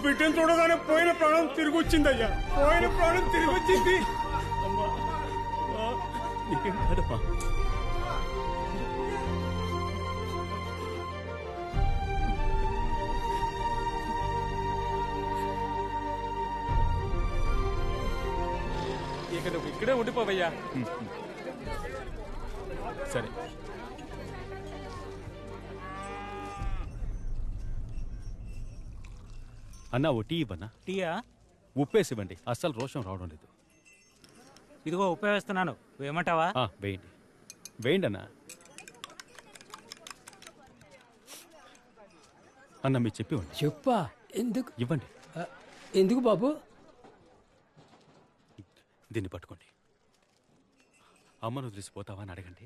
బిడ్డను చూడగానే పోయిన ప్రాణం తిరిగి వచ్చిందయ్యా, పోయిన ప్రాణం తిరిగి వచ్చింది. నీకేం కాదమ్మా. ఇక నువ్వు ఇక్కడే ఉండిపోవయ్యా. సరే. అన్నా ఓ టీ ఇవ్వన్నా. టీయా? ఉప్పేసి ఇవ్వండి, అస్సలు రోషం రావడం లేదు. ఇదిగో ఉపయోగిస్తున్నాను, వేయమంటావా? వేయండి వేయండి అన్నా. అన్న మీరు చెప్పి ఇవ్వండి. చెప్పా? ఎందుకు ఇవ్వండి. ఎందుకు బాబు? దీన్ని పట్టుకోండి. అమ్మను వదిలేసిపోతావా అని అడగండి.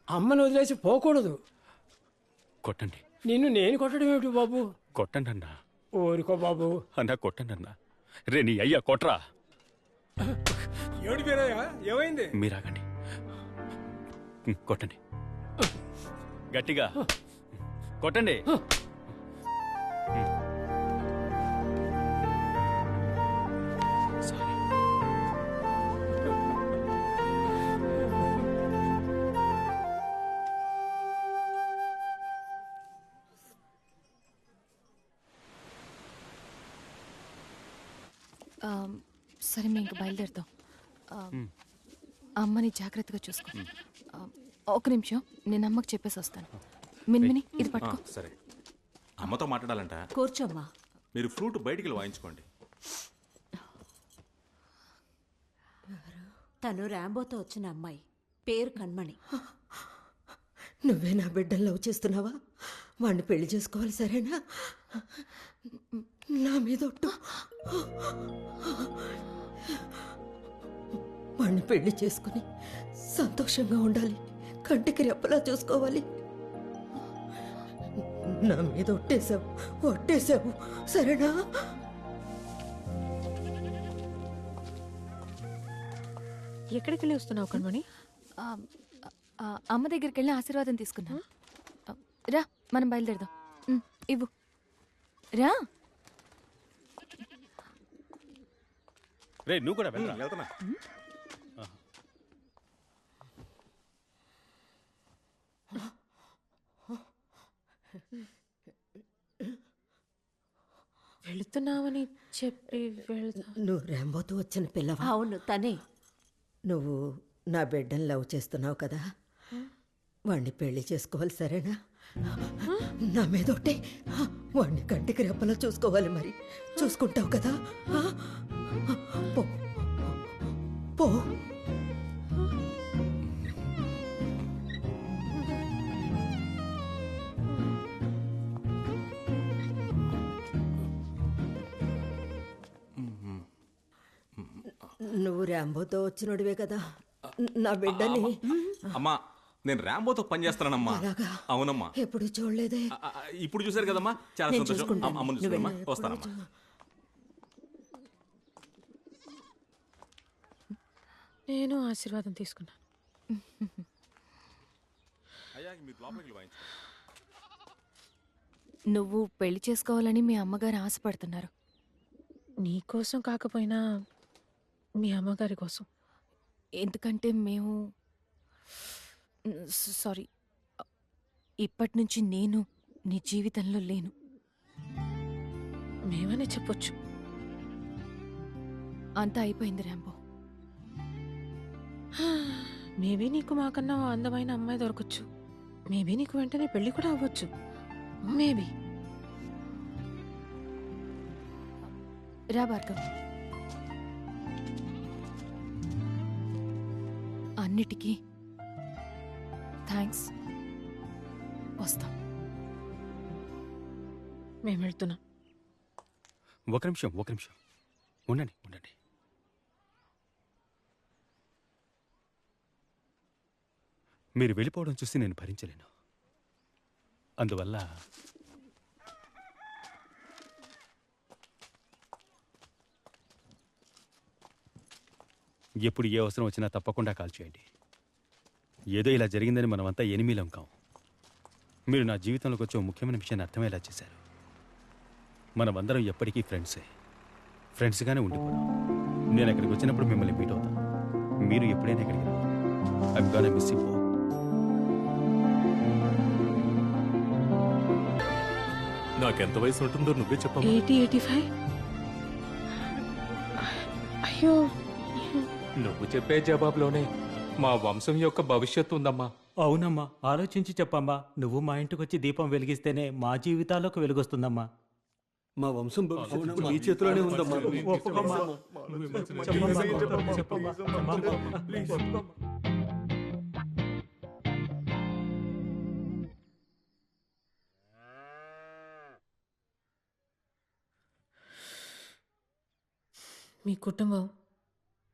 అమ్మను వదిలేసి పోకూడదు. కొట్టండి. నిన్ను నేను కొట్టడం ఏమిటి బాబు? కొట్టండి అన్నా. ఊరుకో బాబు. అన్నా కొట్టండి అన్నా. రే నీ అయ్యా కొట్రా. ఏడు పేరయ్యా, ఏమైంది? మీరాగండి. కొట్టండి గట్టిగా కొట్టండి. సారీ. సరే మేము ఇంక బయలుదేరుతాం. అమ్మని జాగ్రత్తగా చూసుకో. ఒక నిమిషం, నేను అమ్మకి చెప్పేసి వస్తాను. మిన్మిని ఇది పట్టుకో. సరే. అమ్మతో మాట్లాడాలంట. కూర్చోమ్మా. మీరు ఫ్రూట్ బయటికి వెళ్ళి వాయించుకోండి. తను ర్యాంబోతో వచ్చిన అమ్మాయి, పేరు కణ్మణి. నువ్వే నా బిడ్డను లవ్ చేస్తున్నావా? వాడిని పెళ్లి చేసుకోవాలి, సరేనా? నా మీద ఒట్టు. వాడిని పెళ్లి చేసుకుని సంతోషంగా ఉండాలి, కంటికి రెప్పలా చూసుకోవాలి. నా మీద ఒట్టేశావు, సరేనా? ఎక్కడికి వెళ్ళి వస్తున్నావు కణ్మణి? అమ్మ దగ్గరికి వెళ్ళి ఆశీర్వాదం తీసుకున్నా. రా మనం బయలుదేరదాం. ఇవ్వు రా. రే నువ్వు కూడా వెళ్తున్నా. వెళుతున్నావని చెప్పి నువ్వు ర్యాంబోతో వచ్చిన పిల్లవా? అవును, తనే. నువ్వు నా బిడ్డను లవ్ చేస్తున్నావు కదా, వాణ్ణి పెళ్లి చేసుకోవాలి, సరేనా? నా మీద ఒకటే వాణ్ణి కంటికి రెప్పలా చూసుకోవాలి. మరి చూసుకుంటావు కదా? పో పో. నువ్వు ర్యాంబోతో వచ్చినోడివే కదా, నా బిడ్డని. అమ్మా, నేను ర్యాంబోతో పని చేస్తానమ్మా. అవునమ్మా. ఎప్పుడు చూడలేదే. ఇప్పుడు చూసారు కదమ్మా, చాలా సంతోషం. అమ్మను చూసుకోమ్మా, వస్తానమ్మా. నేను ఆశీర్వాదం తీసుకున్నాను. నువ్వు పెళ్లి చేసుకోవాలని మీ అమ్మగారు ఆశపడుతున్నారు. నీకోసం కాకపోయినా మీ అమ్మగారి కోసం. ఎందుకంటే మేము సారీ, ఇప్పటి నుంచి నేను నీ జీవితంలో లేను. మేమనే చెప్పొచ్చు. అంతా అయిపోయింది ర్యాంబో. మేబీ నీకు మాకన్నా అందమైన అమ్మాయి దొరకచ్చు. మేబీ నీకు వెంటనే పెళ్లి కూడా అవ్వచ్చు. మేబీ. రా భార్గవ్. అన్నిటికీ థ్యాంక్స్. వస్తాం. మేము వెళ్తున్నాం. ఒక నిమిషం ఉండండి. మీరు వెళ్ళిపోవడం చూసి నేను భరించలేను. అందువల్ల ఎప్పుడు ఏ అవసరం వచ్చినా తప్పకుండా కాల్ చేయండి. ఏదో ఇలా జరిగిందని మనమంతా ఎనిమిలం కాం. మీరు నా జీవితంలోకి వచ్చే ఓ ముఖ్యమైన విషయాన్ని అర్థమయ్యేలా చేశారు. మనమందరం ఎప్పటికీ ఫ్రెండ్స్గానే ఉండిపోయాం. నేను ఎక్కడికి వచ్చినప్పుడు మిమ్మల్ని మీట్ అవుతాను. మీరు ఎప్పుడైనా ఎక్కడికి రావాలి. I'm Gaana miss you. నాకెంత వయసు ఉంటుందో నువ్వే చెప్పమ్మా. 80-85. అయ్యో, నువ్వు చెప్పే జవాబులోనే మా వంశం యొక్క భవిష్యత్తు ఉందమ్మా. అవునమ్మా, ఆలోచించి చెప్పమ్మా. నువ్వు మా ఇంటికి వచ్చి దీపం వెలిగిస్తేనే మా జీవితాలకు వెలుగొస్తుందమ్మా. మా వంశం భవిష్యత్తు మీ చేతిలోనే ఉందమ్మా. ఒప్పుకోమ్మా. చెప్పమ్మా. చెప్పమ్మా. చెప్పమ్మా. మీ కుటుంబం,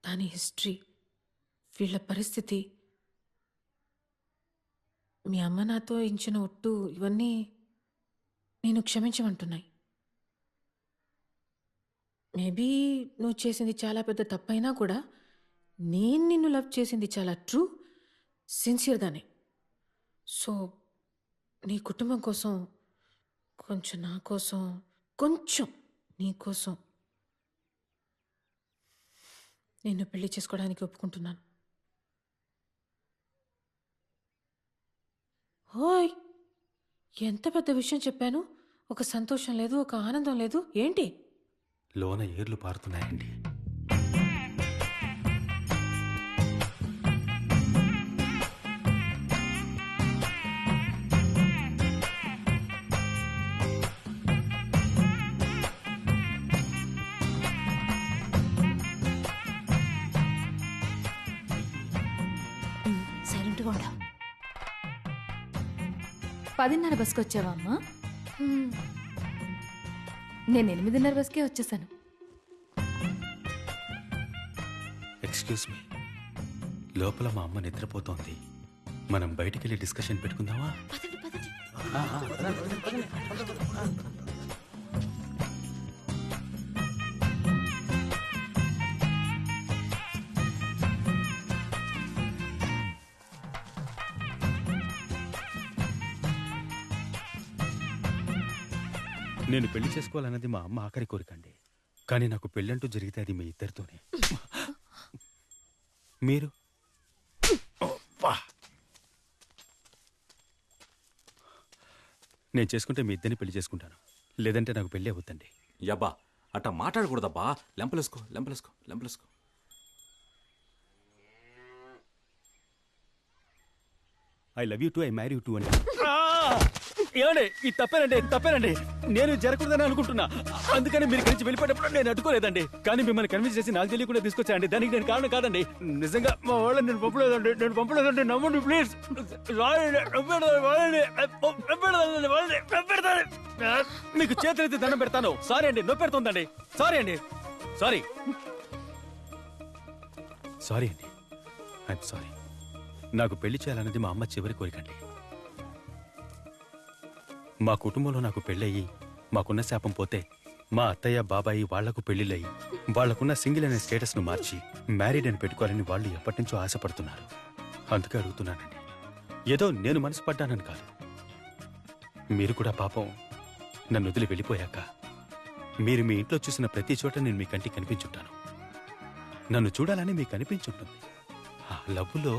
దాని హిస్టరీ, వీళ్ళ పరిస్థితి, మీ అమ్మ నాతో ఇచ్చిన ఒట్టు, ఇవన్నీ నేను క్షమించమంటున్నాయి. మేబీ నువ్వు చేసింది చాలా పెద్ద తప్పైనా కూడా నేను నిన్ను లవ్ చేసింది చాలా ట్రూ, సిన్సియర్గానే. సో నీ కుటుంబం కోసం, కొంచెం నా కోసం, కొంచెం నీ కోసం నిన్ను పెళ్లి చేసుకోవడానికి ఒప్పుకుంటున్నాను. ఓయ్, ఎంత పెద్ద విషయం చెప్పాను. ఒక సంతోషం లేదు, ఒక ఆనందం లేదు. ఏంటి? లోన ఏర్లు పారుతున్నాయండి. సైలెంట్ కూడా 10:30 బస్కి వచ్చావా అమ్మా? నేను 8:30 బస్కే వచ్చేసాను. ఎక్స్క్యూజ్ మీ, లోపల మా అమ్మ నిద్రపోతోంది. మనం బయటికెళ్ళి డిస్కషన్ పెట్టుకుందామా? పదండి పదండి. నేను పెళ్లి చేసుకోవాలన్నది మా అమ్మ ఆఖరి కోరికండి. కానీ నాకు పెళ్ళంటూ జరిగితే అది మీ ఇద్దరితోనే. మీరు నేను చేసుకుంటే మీ ఇద్దరిని పెళ్లి చేసుకుంటాను, లేదంటే నాకు పెళ్ళి అవుతండి. యబ్బా అట్ట మాట్లాడకూడదబ్బా. లెంపలేసుకో లెంపలేసుకో లెంపలేసుకో. I love you too, I marry you too అని. ఏమండి, ఇది తప్పేనండి. నేను జరగకూడదని అనుకుంటున్నా. అందుకని మీరు ఇక్కడి నుంచి వెళ్ళిపోయేటప్పుడు నేను అడ్డుకోలేదండి. కానీ మిమ్మల్ని కన్విన్స్ చేసి నాకు తెలియకుండా తీసుకొచ్చానండి. దానికి నేను కారణం కాదండి. నిజంగా మా వాళ్ళని నేను పంపలేదండి. నమ్మండి ప్లీజ్. మీకు చేతులైతే దండం పెడతాను. సారీ అండి, నొప్పి పెడుతుందండి. సారీ అండి. I'm sorry. నాకు పెళ్లి చేయాలన్నది మా అమ్మ చివరి కోరికండి. మా కుటుంబంలో నాకు పెళ్ళయ్యి మాకున్న శాపం పోతే మా అత్తయ్య బాబాయి వాళ్లకు పెళ్లిళ్ళయి వాళ్లకున్న సింగిల్ అనే స్టేటస్ను మార్చి మ్యారీడ్ అని పెట్టుకోవాలని వాళ్ళు ఎప్పటినుంచో ఆశపడుతున్నారు. అందుకే అడుగుతున్నానండి. ఏదో నేను మనసు పడ్డానని కాదు. మీరు కూడా పాపం నన్ను వదిలి వెళ్ళిపోయాక మీరు మీ ఇంట్లో చూసిన ప్రతి చోట నేను మీ కంటికి కనిపించుంటాను. నన్ను చూడాలని మీకు అనిపించుంటుంది. ఆ లవ్వులో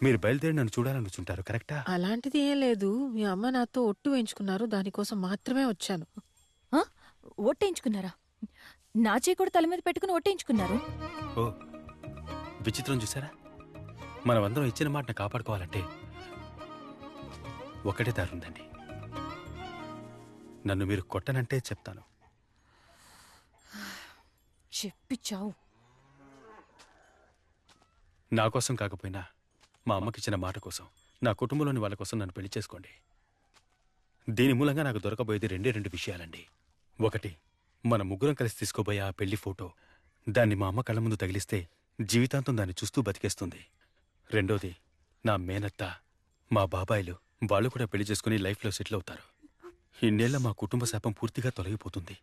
మీరు బయలుదేరి నన్ను చూడాలని వచ్చుంటారు. కరెక్టా? అలాంటిది ఏం లేదు. మీ అమ్మ నాతో ఒట్టు వేయించుకున్నారు, దానికోసం మాత్రమే వచ్చాను. ఓటేయించుకున్నారా? నా చేయి కూడా తల మీద పెట్టుకుని ఓటేయించుకున్నారు. ఓ విచిత్రం చూసారా? మనమందరం ఇచ్చిన మాటను కాపాడుకోవాలంటే ఒకటే దారి ఉందండి. నన్ను మీరు కొట్టనంటే చెప్తాను. చెప్పి చావు. నా కోసం కాకపోయినా మా అమ్మకిచ్చిన మాట కోసం, నా కుటుంబంలోని వాళ్ళ కోసం నన్ను పెళ్లి చేసుకోండి. దీని మూలంగా నాకు దొరకబోయేది రెండు విషయాలండి. ఒకటి, మన ముగ్గురం కలిసి తీసుకోబోయే ఆ పెళ్లి ఫోటో. దాన్ని మా అమ్మ కళ్ళ ముందు తగిలిస్తే జీవితాంతం దాన్ని చూస్తూ బతికేస్తుంది. రెండోది, నా మేనత్త, మా బాబాయిలు, వాళ్ళు కూడా పెళ్లి చేసుకుని లైఫ్లో సెటిల్ అవుతారు. ఇన్నేళ్ల మా కుటుంబ శాపం పూర్తిగా తొలగిపోతుంది.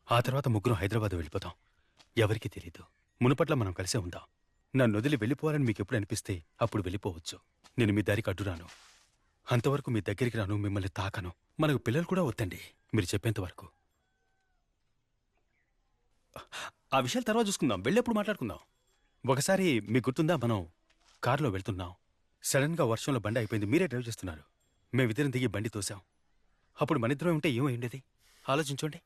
ఆ తర్వాత ముగ్గురం హైదరాబాద్ వెళ్ళిపోతాం. ఎవరికీ తెలీదు. మునుపట్ల మనం కలిసే ఉందాం. నన్ను వదిలి వెళ్ళిపోవాలని మీకు ఎప్పుడు అనిపిస్తే అప్పుడు వెళ్ళిపోవచ్చు. నేను మీ దారికి అడ్డురాను. అంతవరకు మీ దగ్గరికి రాను, మిమ్మల్ని తాకను. మనకు పిల్లలు కూడా వద్దండి మీరు చెప్పేంత వరకు. ఆ విషయాలు తర్వాత చూసుకుందాం, వెళ్ళేప్పుడు మాట్లాడుకుందాం. ఒకసారి మీకు గుర్తుందా, మనం కారులో వెళ్తున్నాం. సడన్ గా వర్షంలో బండి అయిపోయింది, మీరే డ్రైవ్ చేస్తున్నారు. మేమిద్దరం దిగి బండి తోసాం. అప్పుడు మనిద్దరం ఉంటే ఏమైండేది ఆలోచించండి.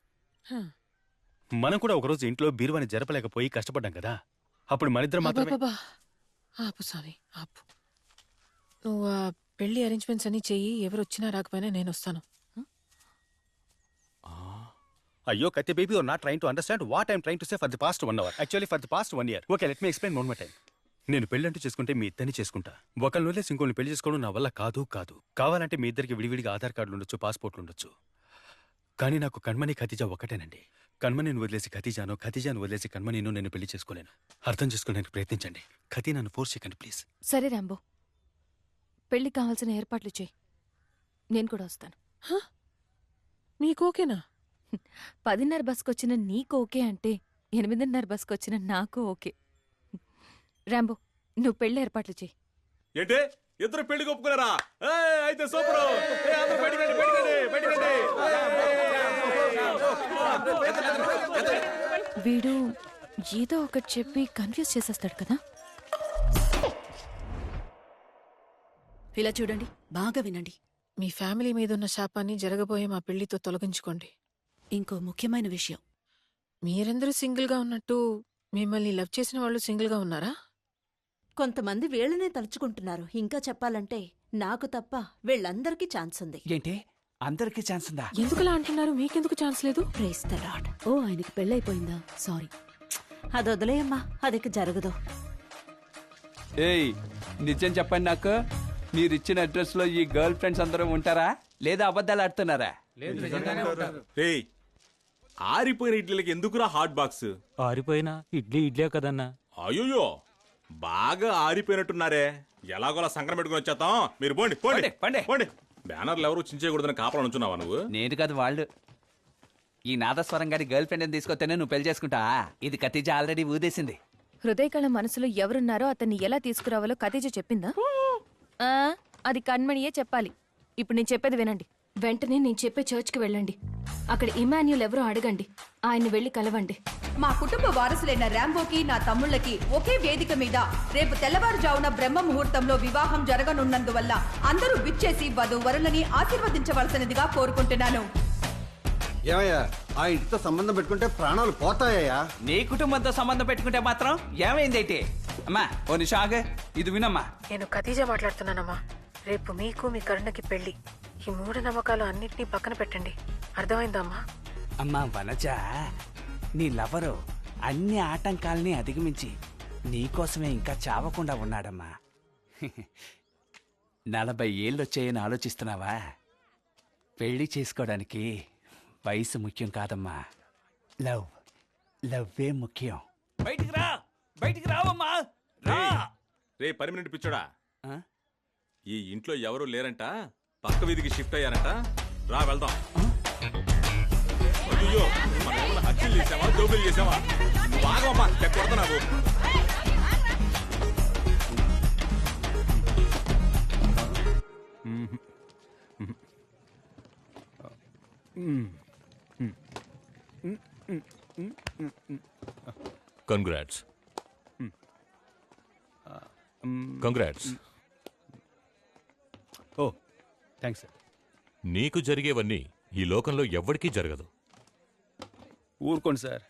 మనం కూడా ఒకరోజు ఇంట్లో బీరువాని జరపలేకపోయి కష్టపడ్డాం కదా. అప్పుడు మనిద్దరం మాత్రమే. ఆపు స్వామి, ఆపు. నువ్వు ఆ పెళ్లి అరేంజ్మెంట్స్ అన్ని చెయ్యి. ఎవరు వచ్చినా రాకపోయినా నేను వస్తాను. అయ్యో కత్తి baby, you're not trying to understand what I'm trying to say for the past 1 hour. Actually for the past 1 year. Okay, let me explain one more time. నేను పెళ్ళంటూ చేసుకుంటే మీ ఇద్దరిని చేసుకుంటా. ఒకళ్ళని వదిలేసి ఇంకోళ్ళని పెళ్లి చేసుకోవడం నా వల్ల కాదు. కావాలంటే మీ ఇద్దరికి విడివిడిగా ఆధార్ కార్డులు ఉండొచ్చు, పాస్పోర్ట్లు ఉండొచ్చు. కానీ నాకు కణ్మణి ఖతీజా ఒకటేనండి. కణ్మణిని వదిలేసి ఖతీజాను, ఖతీజాను వదిలేసి కణ్మణిను నేను పెళ్లి చేసుకోలేను. అర్థం చేసుకోవడానికి ప్రయత్నించండి. ఖతీ, నన్ను ఫోర్స్ చేయకండి ప్లీజ్. సరే రాంబో, పెళ్లికి కావాల్సిన ఏర్పాట్లు చేయి. నేను కూడా వస్తాను. నీకు ఓకేనా? 10:30 బస్కొచ్చిన నీకు ఓకే అంటే 8:30 బస్కొచ్చిన నాకు ఓకే. రాంబో, నువ్వు పెళ్లి ఏర్పాట్లు చేయి. ఏంటి ఇద్దరు పెళ్లికి ఒప్పుకున్నారా? అయితే సూపర్. వీడు ఏదో ఒకటి చెప్పి కన్ఫ్యూజ్ చేసేస్తాడు కదా. ఇలా చూడండి, బాగా వినండి. మీ ఫ్యామిలీ మీద ఉన్న శాపాన్ని జరగబోయే మా పెళ్లితో తొలగించుకోండి. ఇంకో ముఖ్యమైన విషయం, మీరందరూ సింగిల్గా ఉన్నట్టు మిమ్మల్ని లవ్ చేసిన వాళ్ళు సింగిల్గా ఉన్నారా? కొంతమంది వీళ్ళనే తలుచుకుంటున్నారు. ఇంకా చెప్పాలంటే నాకు తప్ప వీళ్ళందరికీ ఛాన్స్ ఉంది. ఏంటి అందరికీ ఛాన్స్ ఉందా? ఎందుకలా అంటున్నారు? మీకెందుకు ఛాన్స్ లేదు? Praise the lord. ఓ, ఆయనకి పెళ్ళైపోయిందా? సారీ. అది వదిలేయమ్మా, అదికి జరగదు. ఏయ్, నిజం చెప్పండి నాకు. మీరిచ్చిన అడ్రస్ లో ఈ గర్ల్ ఫ్రెండ్స్ అందరూ ఉంటారా లేదా అబద్ధాలు ఆడుతున్నారా? రేయ్, ఆరిపోయిన ఇడ్లీలకి ఎందుకురా హాట్ బాక్స్? ఆరిపోయినా ఇడ్లీ కదన్నా. అయ్యో, బాగా ఆరిపోయినట్టున్నారే. ఎలాగోలా సంక్రమం పెట్టుకుని వచ్చేస్తాం. మీరు పోండి పోండి పండి. పోండి. బ్యానర్లు ఎవరు చించేయకూడదని కాపాలని ఉంచున్నావా నువ్వు? నేను కాదు, వాళ్ళు. ఈ నాదస్వరం గారి గర్ల్ ఫ్రెండ్ తీసుకొస్తేనే నువ్వు పెళ్లి చేసుకుంటా. ఇది ఖతీజా ఆల్రెడీ ఊదేసింది. హృదయకళ మనసులో ఎవరున్నారో అతన్ని ఎలా తీసుకురావాలో ఖతీజా చెప్పిందా? అది కణ్మణియే చెప్పాలి. ఇప్పుడు నేను చెప్పేది వినండి. వెంటనే నేను చెప్పే చర్చ్కి వెళ్ళండి. అక్కడ ఇమాన్యుల్ ఎవరో అడగండి. ఆయన్ని వెళ్లి కలవండి. మా కుటుంబ వారసులైన రాంబోకి, నా తమ్ముళ్ళకి ఒకే వేదిక మీద రేపు తెల్లవారుజామున బ్రహ్మ ముహూర్తంలో వివాహం జరగనున్నందువల్ల అందరూ విచ్చేసి వధూవరులని ఆశీర్వదించవలసినదిగా కోరుకుంటున్నాను. ఏమయ్యా, ఆ ఇంటితో సంబంధం పెట్టుకుంటే ప్రాణాలు పోతాయా? నీ కుటుంబంతో సంబంధం పెట్టుకుంటే మాత్రం ఏమైందైతే? అమ్మా ఓ నిషాగ్, ఇది వినమ్మా. నేను ఖతీజా మాట్లాడుతున్నానమ్మా. రేపు మీకు మీ కరుణకి పెళ్లి. ఈ మూఢనమ్మకాలు అన్నింటినీ పక్కన పెట్టండి. అర్థమైందమ్మా? అమ్మా వనజ, నీ లవరు అన్ని ఆటంకాల్ని అధిగమించి నీకోసమే ఇంకా చావకుండా ఉన్నాడమ్మా. 40 ఏళ్ళొచ్చాయని ఆలోచిస్తున్నావా? పెళ్లి చేసుకోవడానికి వయసు ముఖ్యం కాదమ్మా, లవ్వే ముఖ్యం. బయటికి రావమ్మా. రే పర్మనెంట్ పిచ్చోడా, ఈ ఇంట్లో ఎవరు లేరంట, పక్క వీధికి షిఫ్ట్ అయ్యారంట. రా వెళ్దాం. అయ్యో, మనం ఏమన్నా హత్యలు చేసావా, దోపిడీలు చేసావా? నువ్వు ఆగమ్మా, కొడతా నాకు. కంగ్రాట్స్. కంగ్రాట్స్. ఓ థ్యాంక్స్ సార్. నీకు జరిగేవన్నీ ఈ లోకంలో ఎవ్వడికీ జరగదు. ఊరుకోండి సార్.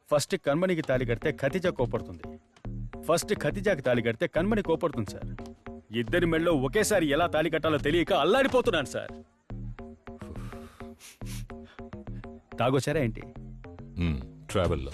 ఫస్ట్ కణ్మణికి తాళి కడితే ఖతీజా కోపడుతుంది. ఫస్ట్ ఖతీజాకి తాళి కడితే కణ్మణి కోపడుతుంది సార్. ఇద్దరి మెళ్ళో ఒకేసారి ఎలా తాళి కట్టాలో తెలియక అల్లాడిపోతున్నాను సార్. తాగొచ్చారా ఏంటి? ట్రావెల్లో